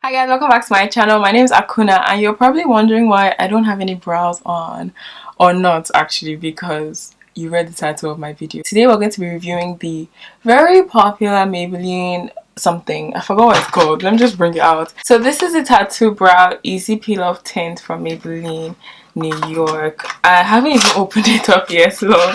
Hi guys, welcome back to my channel. My name is Akunna and you're probably wondering why I don't have any brows on, or not actually, because you read the title of my video. Today we're going to be reviewing the very popular Maybelline something. I forgot what it's called. Let me just bring it out. So this is a tattoo brow easy peel off tint from Maybelline New York. I haven't even opened it up yet, so.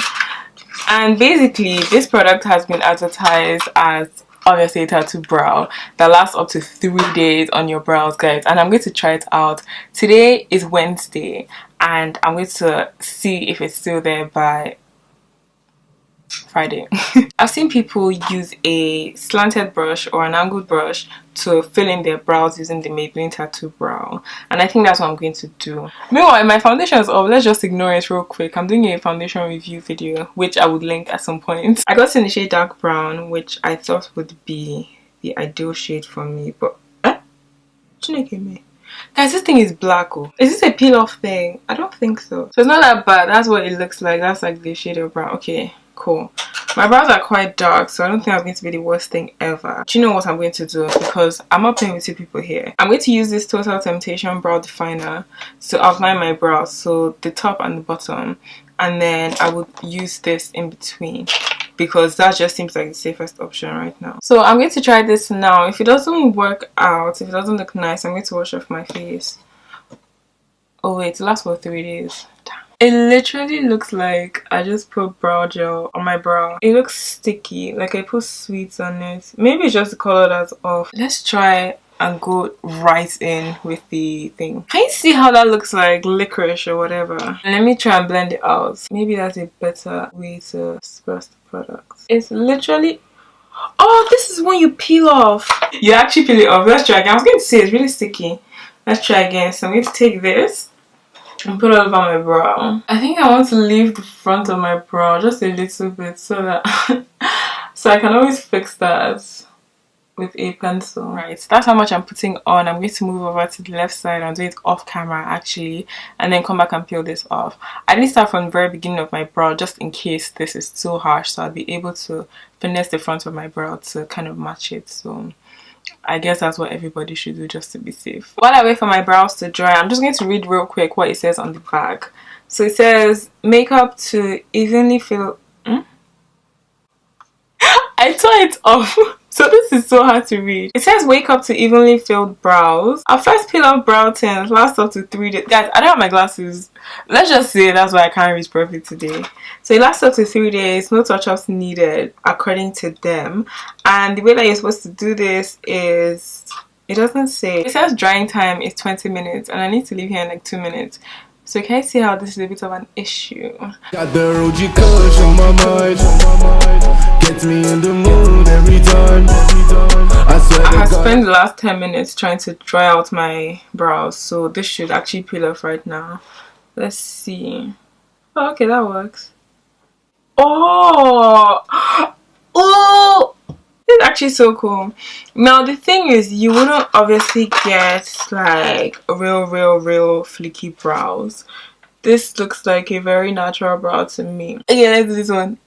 And basically this product has been advertised as obviously a tattoo brow that lasts up to 3 days on your brows, guys, and I'm going to try it out. Today is Wednesday and I'm going to see if it's still there by Friday. I've seen people use a slanted brush or an angled brush to fill in their brows using the Maybelline tattoo brow, and I think that's what I'm going to do. Meanwhile, my foundation is off. Let's just ignore it real quick. I'm doing a foundation review video which I would link at some point. I got in the shade dark brown, which I thought would be the ideal shade for me, but guys, this thing is black. Oh, is this a peel off thing? I don't think so. So it's not that bad. That's what it looks like. That's like the shade of brown. Okay, cool. My brows are quite dark, so I don't think I'm going to be the worst thing ever. Do you know what I'm going to do? Because I'm not playing with two people here. I'm going to use this Total Temptation brow definer to outline my brows, so the top and the bottom, and then I would use this in between because that just seems like the safest option right now. So I'm going to try this now. If it doesn't work out, if it doesn't look nice, I'm going to wash off my face. Oh wait, it lasts for 3 days. Damn. It literally looks like I just put brow gel on my brow. It looks sticky, like I put sweets on it. Maybe it's just the color that's off. Let's try and go right in with the thing. Can you see how that looks like licorice or whatever? Let me try and blend it out. Maybe that's a better way to express the product. It's literally... Oh, this is when you peel off. You actually peel it off. Let's try again. I was going to say it's really sticky. Let's try again. So I'm going to take this and put it over my brow. I think I want to leave the front of my brow just a little bit so that so I can always fix that with a pencil. Right, that's how much I'm putting on. I'm going to move over to the left side and do it off camera actually, and then come back and peel this off. I didn't start from the very beginning of my brow just in case this is too harsh, so I'll be able to finesse the front of my brow to kind of match it. So I guess that's what everybody should do just to be safe. While I wait for my brows to dry, I'm just going to read real quick what it says on the bag. So it says makeup to evenly fill... I tore it off. So this is so hard to read. It says wake up to evenly filled brows. Our first peel off brow tint lasts up to 3 days. Guys, I don't have my glasses. Let's just say that's why I can't read properly today. So it lasts up to 3 days. No touch-ups needed according to them. And the way that you're supposed to do this is... It doesn't say. It says drying time is 20 minutes and I need to leave here in like 2 minutes. So can you see how this is a bit of an issue? Got the Roji Kush on my mind. Gets me in the mood every time. I have spent the last 10 minutes trying to dry out my brows, so this should actually peel off right now. Let's see. Oh, okay, that works. Oh! Oh! This is actually so cool. Now the thing is, you wouldn't obviously get like real flaky brows. This looks like a very natural brow to me. Okay, let's do this one.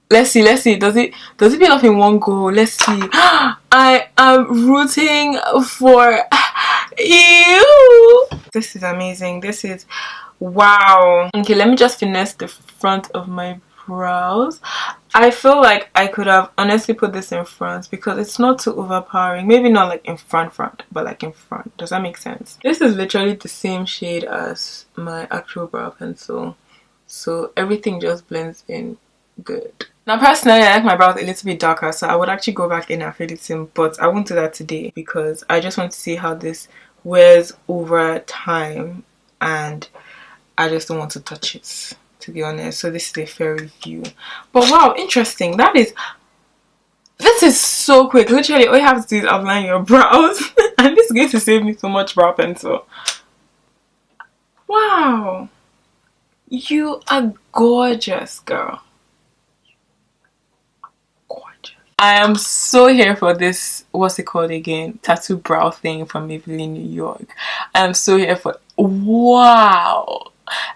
Let's see. Does it peel off in one go? Let's see. I am rooting for you. This is amazing. This is wow. Okay, let me just finesse the front of my brows. I feel like I could have honestly put this in front because it's not too overpowering. Maybe not like in front, but like in front. Does that make sense? This is literally the same shade as my actual brow pencil, so everything just blends in good. Now personally, I like my brows a little bit darker, so I would actually go back in and fade it in, but I won't do that today because I just want to see how this wears over time and I just don't want to touch it, to be honest. So this is a fair review. But wow, interesting. This is so quick. Literally all you have to do is outline your brows and this is going to save me so much brow pencil. Wow, you are gorgeous, girl. I am so here for this, what's it called again, tattoo brow thing from Maybelline New York. I am so here for... Wow,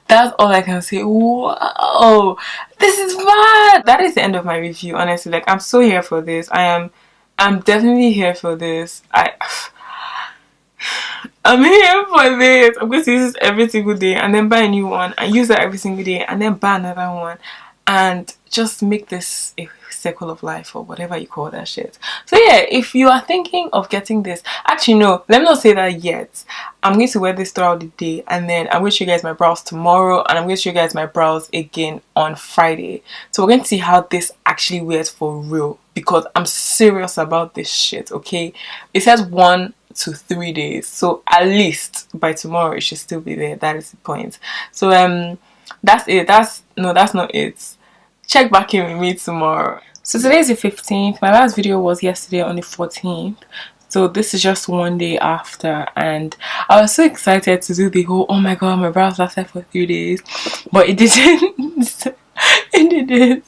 that's all I can say. Wow, this is mad. That is the end of my review, honestly. Like, I'm so here for this. I'm definitely here for this. I'm here for this. I'm going to use this every single day and then buy a new one and use that every single day and then buy another one and just make this a circle of life or whatever you call that shit. So yeah, if you are thinking of getting this, actually no, let me not say that yet. I'm going to wear this throughout the day and then I'm going to show you guys my brows tomorrow and I'm going to show you guys my brows again on Friday. So we're going to see how this actually wears for real because I'm serious about this shit, okay? It says 1 to 3 days, so at least by tomorrow it should still be there. That is the point. So that's it. That's not it. Check back in with me tomorrow. So today is the 15th. My last video was yesterday on the 14th. So this is just one day after and I was so excited to do the whole oh my god my brows lasted for 3 days, but it didn't. It didn't.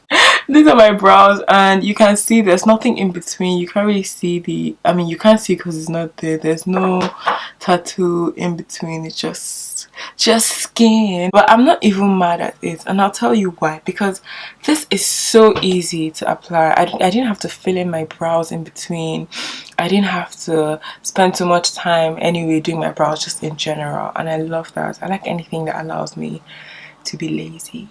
These are my brows and you can see there's nothing in between. You can't really see the, I mean you can't see because it's not there. There's no tattoo in between. It's just skin. But I'm not even mad at it and I'll tell you why. Because this is so easy to apply. I didn't have to fill in my brows in between. I didn't have to spend too much time anyway doing my brows just in general, and I love that. I like anything that allows me to be lazy.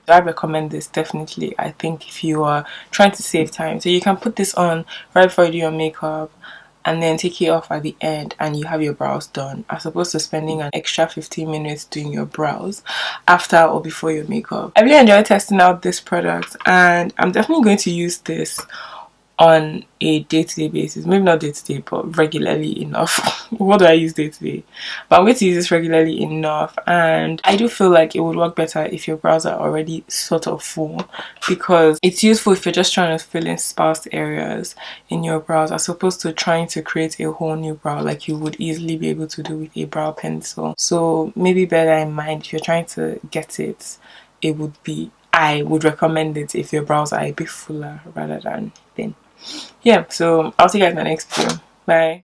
I recommend this definitely. I think if you are trying to save time, so you can put this on right before you do your makeup and then take it off at the end and you have your brows done, as opposed to spending an extra 15 minutes doing your brows after or before your makeup. I really enjoyed testing out this product and I'm definitely going to use this on a day-to-day basis. Maybe not day-to-day but regularly enough. What do I use day-to-day? But I'm going to use this regularly enough and I do feel like it would work better if your brows are already sort of full, because it's useful if you're just trying to fill in sparse areas in your brows as opposed to trying to create a whole new brow like you would easily be able to do with a brow pencil. So maybe bear that in mind if you're trying to get it. I would recommend it if your brows are a bit fuller rather than thin. Yeah, so I'll see you guys in my next video. Bye.